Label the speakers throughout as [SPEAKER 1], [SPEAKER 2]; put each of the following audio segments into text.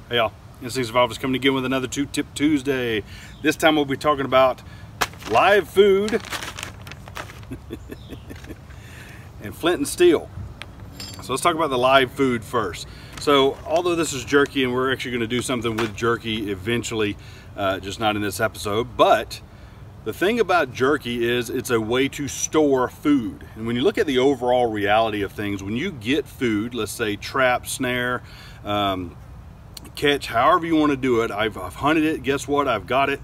[SPEAKER 1] Hey y'all, Instinct Survivors coming again with another Tip Tuesday. This time we'll be talking about live food and flint and steel. So let's talk about the live food first. So although this is jerky and we're actually going to do something with jerky eventually, just not in this episode, but the thing about jerky is it's a way to store food. And when you look at the overall reality of things, when you get food, let's say trap, snare, catch, however you want to do it, I've hunted it, guess what, I've got it,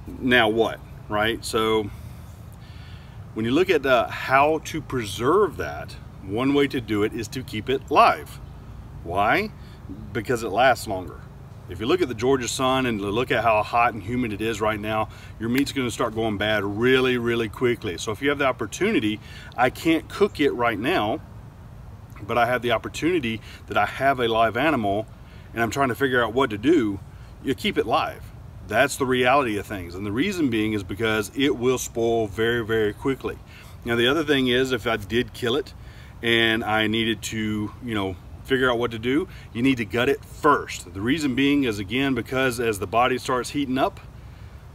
[SPEAKER 1] now what, right? So when you look at how to preserve that, one way to do it is to keep it live. Why? Because it lasts longer. If you look at the Georgia sun and look at how hot and humid it is right now, your meat's going to start going bad really, really quickly. So if you have the opportunity, I can't cook it right now, but I have the opportunity that I have a live animal and I'm trying to figure out what to do, you keep it live. That's the reality of things. And the reason being is because it will spoil very, very quickly. Now, the other thing is, if I did kill it and I needed to, figure out what to do, you need to gut it first. The reason being is, again, because as the body starts heating up,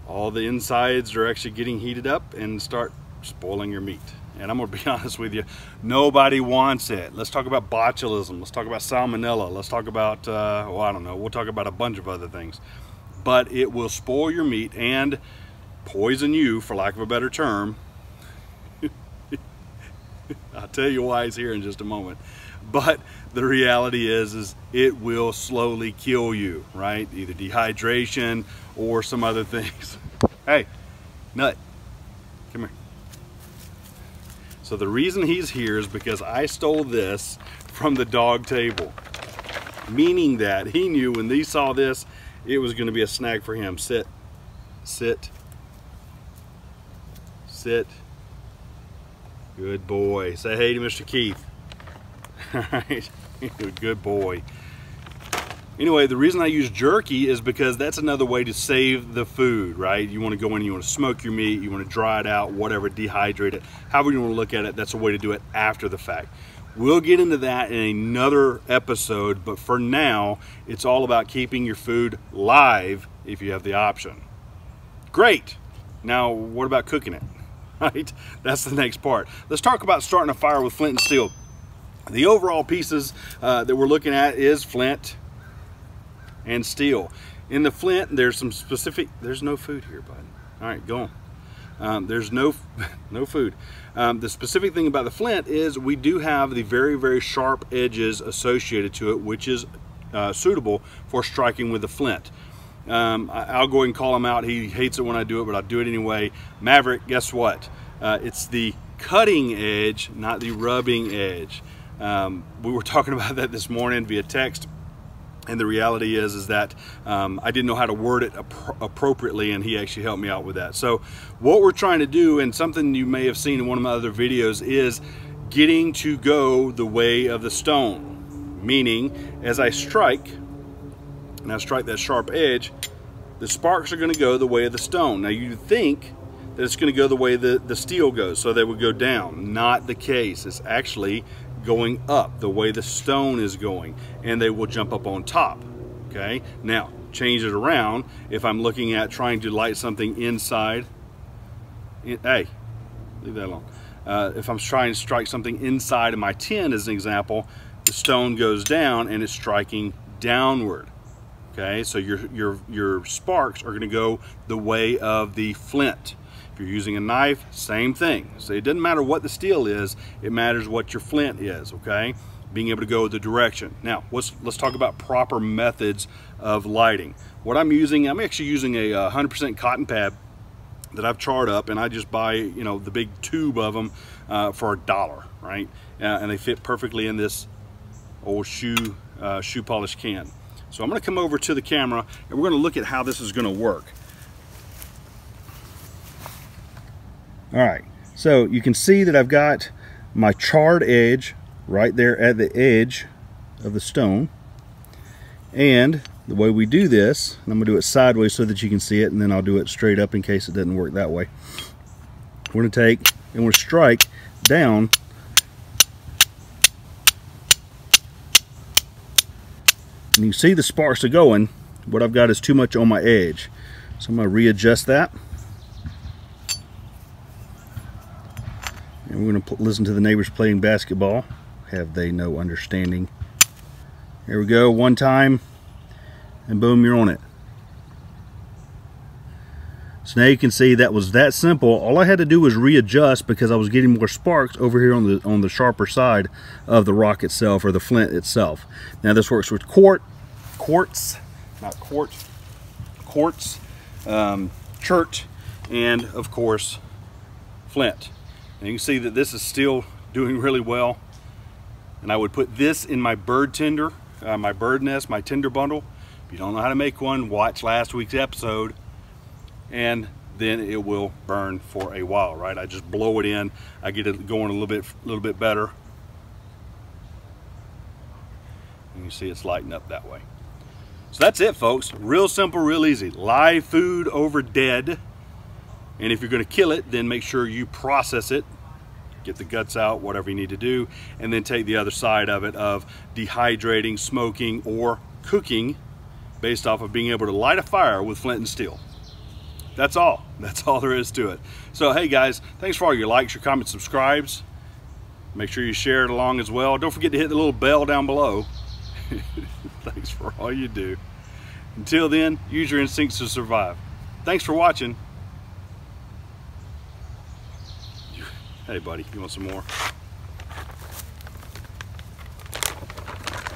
[SPEAKER 1] all the insides are actually getting heated up and start spoiling your meat. And I'm gonna be honest with you, nobody wants it. Let's talk about botulism. Let's talk about salmonella. Let's talk about, well, I don't know. We'll talk about a bunch of other things. But it will spoil your meat and poison you, for lack of a better term. I'll tell you why it's here in just a moment. But the reality is it will slowly kill you, right? Either dehydration or some other things. Hey, Nut, come here. So the reason he's here is because I stole this from the dog table, meaning that he knew when he saw this, it was going to be a snack for him. Sit, sit, sit. Good boy. Say hey to Mr. Keith. All right, good boy. Anyway, the reason I use jerky is because that's another way to save the food, right? You want to go in, you want to smoke your meat, you want to dry it out, whatever, dehydrate it, however you want to look at it, that's a way to do it after the fact. We'll get into that in another episode, but for now, it's all about keeping your food live if you have the option. Great. Now, what about cooking it, right? That's the next part. Let's talk about starting a fire with flint and steel. The overall pieces that we're looking at is flint and steel. In the flint, there's some specific, there's no food here, bud. All right, go on. There's no food. The specific thing about the flint is we do have the very, very sharp edges associated to it, which is suitable for striking with the flint. I'll go ahead and call him out. He hates it when I do it, but I'll do it anyway. Maverick, guess what? It's the cutting edge, not the rubbing edge. We were talking about that this morning via text. And the reality is that I didn't know how to word it appropriately, and he actually helped me out with that. So what we're trying to do, and something you may have seen in one of my other videos, is getting to go the way of the stone. Meaning, as I strike, and I strike that sharp edge, the sparks are going to go the way of the stone. Now you think that it's going to go the way the steel goes, so they would go down. Not the case. It's actually going up the way the stone is going, and they will jump up on top. Okay, now change it around. If I'm looking at trying to light something inside, hey, leave that alone. If I'm trying to strike something inside of my tin, as an example, the stone goes down and it's striking downward. Okay, so your sparks are going to go the way of the flint. If you're using a knife, same thing. So it doesn't matter what the steel is, it matters what your flint is, okay? Being able to go the direction. Now, let's talk about proper methods of lighting. What I'm using, I'm actually using a 100% cotton pad that I've charred up, and I just buy, the big tube of them for $1, right? And they fit perfectly in this old shoe polish can. So I'm gonna come over to the camera, and we're gonna look at how this is gonna work. All right, so you can see that I've got my charred edge right there at the edge of the stone. And the way we do this, and I'm gonna do it sideways so that you can see it, and then I'll do it straight up in case it doesn't work that way. We're gonna take and we're strike down And you see the sparks are going. What I've got is too much on my edge. So I'm going to readjust that. And we're going to listen to the neighbors playing basketball. Have they no understanding? Here we go, one time, and boom, you're on it. So now you can see that was that simple. All I had to do was readjust because I was getting more sparks over here on the sharper side of the rock itself, or the flint itself. Now this works with quartz, chert, and of course flint. And you can see that this is still doing really well. And I would put this in my bird tinder, my bird nest, my tinder bundle. If you don't know how to make one, watch last week's episode, and then it will burn for a while, right? I just blow it in, I get it going a little bit better. And you see it's lighting up that way. So that's it, folks. Real simple, real easy. Live food over dead. And if you're going to kill it, then make sure you process it. Get the guts out, whatever you need to do, and then take the other side of it of dehydrating, smoking, or cooking based off of being able to light a fire with flint and steel. That's all. That's all there is to it. So hey guys, thanks for all your likes, your comments, subscribes. Make sure you share it along as well. Don't forget to hit the little bell down below. Thanks for all you do. Until then, use your instincts to survive. Thanks for watching. Hey buddy, you want some more?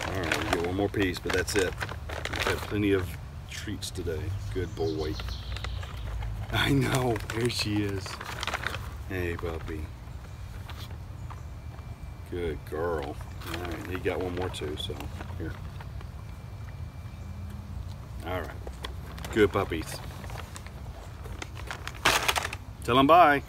[SPEAKER 1] All right, we'll get one more piece, but that's it. We've had plenty of treats today. Good boy. I know, there she is. Hey puppy. Good girl. All right, he got one more too, so here. All right, good puppies. Tell them bye.